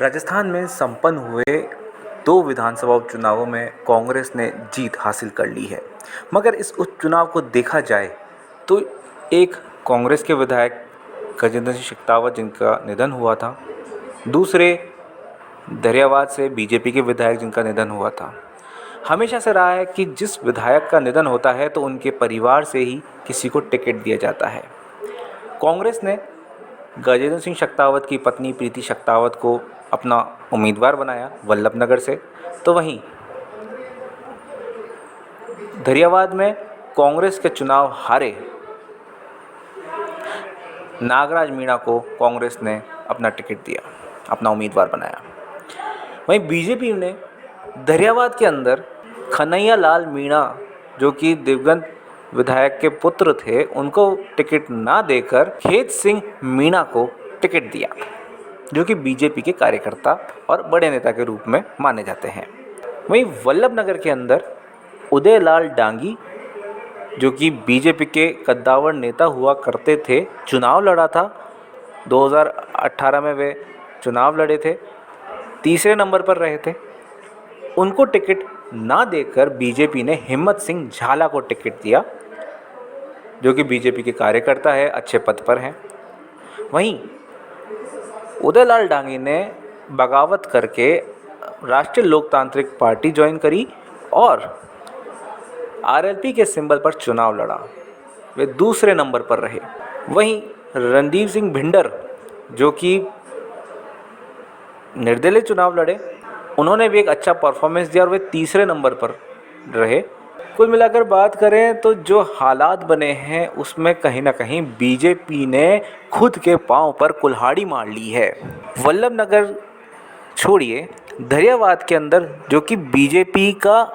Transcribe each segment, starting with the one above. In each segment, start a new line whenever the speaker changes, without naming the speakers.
राजस्थान में संपन्न हुए 2 विधानसभा उपचुनावों में कांग्रेस ने जीत हासिल कर ली है। मगर इस उपचुनाव को देखा जाए तो एक कांग्रेस के विधायक गजेंद्र सिंह शेखावत जिनका निधन हुआ था, दूसरे दरियावाद से बीजेपी के विधायक जिनका निधन हुआ था। हमेशा से रहा है कि जिस विधायक का निधन होता है तो उनके परिवार से ही किसी को टिकट दिया जाता है। कांग्रेस ने गजेंद्र सिंह शेखावत की पत्नी प्रीति शेखावत को अपना उम्मीदवार बनाया वल्लभनगर से, तो वहीं दरियावाद में कांग्रेस के चुनाव हारे नागराज मीणा को कांग्रेस ने अपना टिकट दिया, अपना उम्मीदवार बनाया। वहीं बीजेपी ने दरियावाद के अंदर कन्हैया लाल मीणा जो कि दिवंगत विधायक के पुत्र थे, उनको टिकट ना देकर खेत सिंह मीणा को टिकट दिया, जो कि बीजेपी के कार्यकर्ता और बड़े नेता के रूप में माने जाते हैं। वहीं वल्लभनगर के अंदर उदयलाल डांगी जो कि बीजेपी के कद्दावर नेता हुआ करते थे, चुनाव लड़ा था। 2018 में वे चुनाव लड़े थे, तीसरे नंबर पर रहे थे। उनको टिकट ना देकर बीजेपी ने हिम्मत सिंह झाला को टिकट दिया, जो कि बीजेपी के कार्यकर्ता है, अच्छे पद पर हैं। वहीं उदयलाल डांगी ने बगावत करके राष्ट्रीय लोकतांत्रिक पार्टी ज्वाइन करी और आरएलपी के सिंबल पर चुनाव लड़ा, वे दूसरे नंबर पर रहे। वहीं रणदीप सिंह भिंडर जो कि निर्दलीय चुनाव लड़े, उन्होंने भी एक अच्छा परफॉर्मेंस दिया और वे तीसरे नंबर पर रहे। कुल मिलाकर बात करें तो जो हालात बने हैं उसमें कहीं ना कहीं बीजेपी ने खुद के पांव पर कुल्हाड़ी मार ली है। वल्लभनगर छोड़िए, दरियावाद के अंदर जो कि बीजेपी का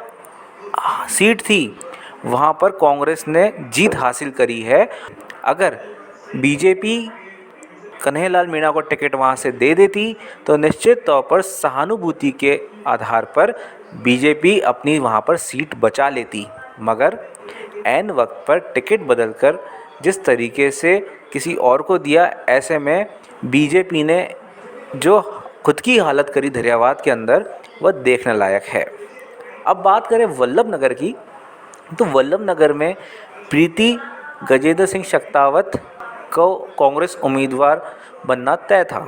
सीट थी, वहां पर कांग्रेस ने जीत हासिल करी है। अगर बीजेपी कन्हैयालाल मीणा को टिकट वहां से दे देती तो निश्चित तौर पर सहानुभूति के आधार पर बीजेपी अपनी वहां पर सीट बचा लेती। मगर ऐन वक्त पर टिकट बदलकर जिस तरीके से किसी और को दिया, ऐसे में बीजेपी ने जो खुद की हालत करी दरियावाद के अंदर, वह देखने लायक है। अब बात करें वल्लभनगर की, तो वल्लभनगर में प्रीति गजेंद्र सिंह शेखावत को कांग्रेस उम्मीदवार बनना तय था,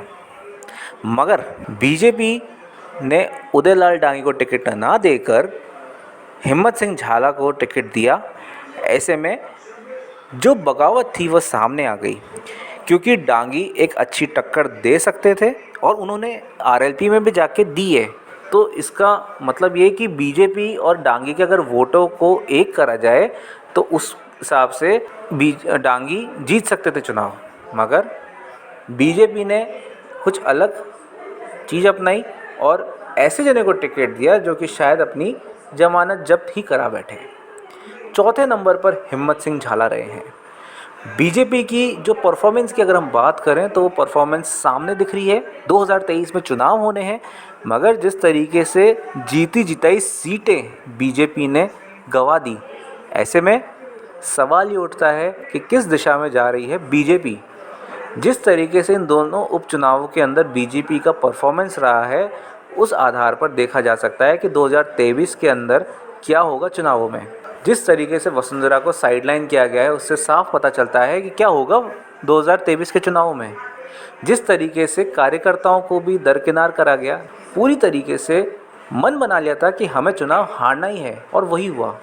मगर बीजेपी ने उदयलाल डांगी को टिकट ना देकर हिम्मत सिंह झाला को टिकट दिया। ऐसे में जो बगावत थी वह सामने आ गई, क्योंकि डांगी एक अच्छी टक्कर दे सकते थे और उन्होंने आरएलपी में भी जाके दी है। तो इसका मतलब ये कि बीजेपी और डांगी के अगर वोटों को एक करा जाए तो उस हिसाब से डांगी जीत सकते थे चुनाव, मगर बीजेपी ने कुछ अलग चीज़ अपनाई और ऐसे जने को टिकट दिया जो कि शायद अपनी जमानत जब्त ही करा बैठे। चौथे नंबर पर हिम्मत सिंह झाला रहे हैं। बीजेपी की जो परफॉर्मेंस की अगर हम बात करें तो वो परफॉर्मेंस सामने दिख रही है। 2023 में चुनाव होने हैं, मगर जिस तरीके से जीती जिताई सीटें बीजेपी ने गंवा दी, ऐसे में सवाल ये उठता है कि किस दिशा में जा रही है बीजेपी। जिस तरीके से इन दोनों उपचुनावों के अंदर बीजेपी का परफॉर्मेंस रहा है, उस आधार पर देखा जा सकता है कि 2023 के अंदर क्या होगा चुनावों में। जिस तरीके से वसुंधरा को साइडलाइन किया गया है, उससे साफ पता चलता है कि क्या होगा 2023 के चुनावों में। जिस तरीके से कार्यकर्ताओं को भी दरकिनार करा गया, पूरी तरीके से मन बना लिया था कि हमें चुनाव हारना ही है, और वही हुआ।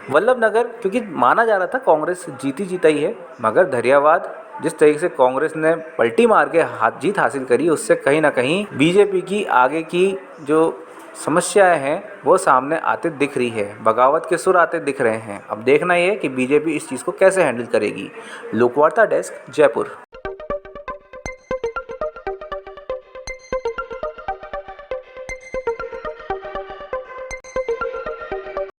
वल्लभनगर क्योंकि माना जा रहा था कांग्रेस जीती जीताई है, मगर दरियावाद जिस तरीके से कांग्रेस ने पलटी मार के जीत हासिल करी, उससे कहीं ना कहीं बीजेपी की आगे की जो समस्याएं हैं वो सामने आते दिख रही है, बगावत के सुर आते दिख रहे हैं। अब देखना ये है कि बीजेपी इस चीज़ को कैसे हैंडल करेगी। लोकवार्ता डेस्क, जयपुर।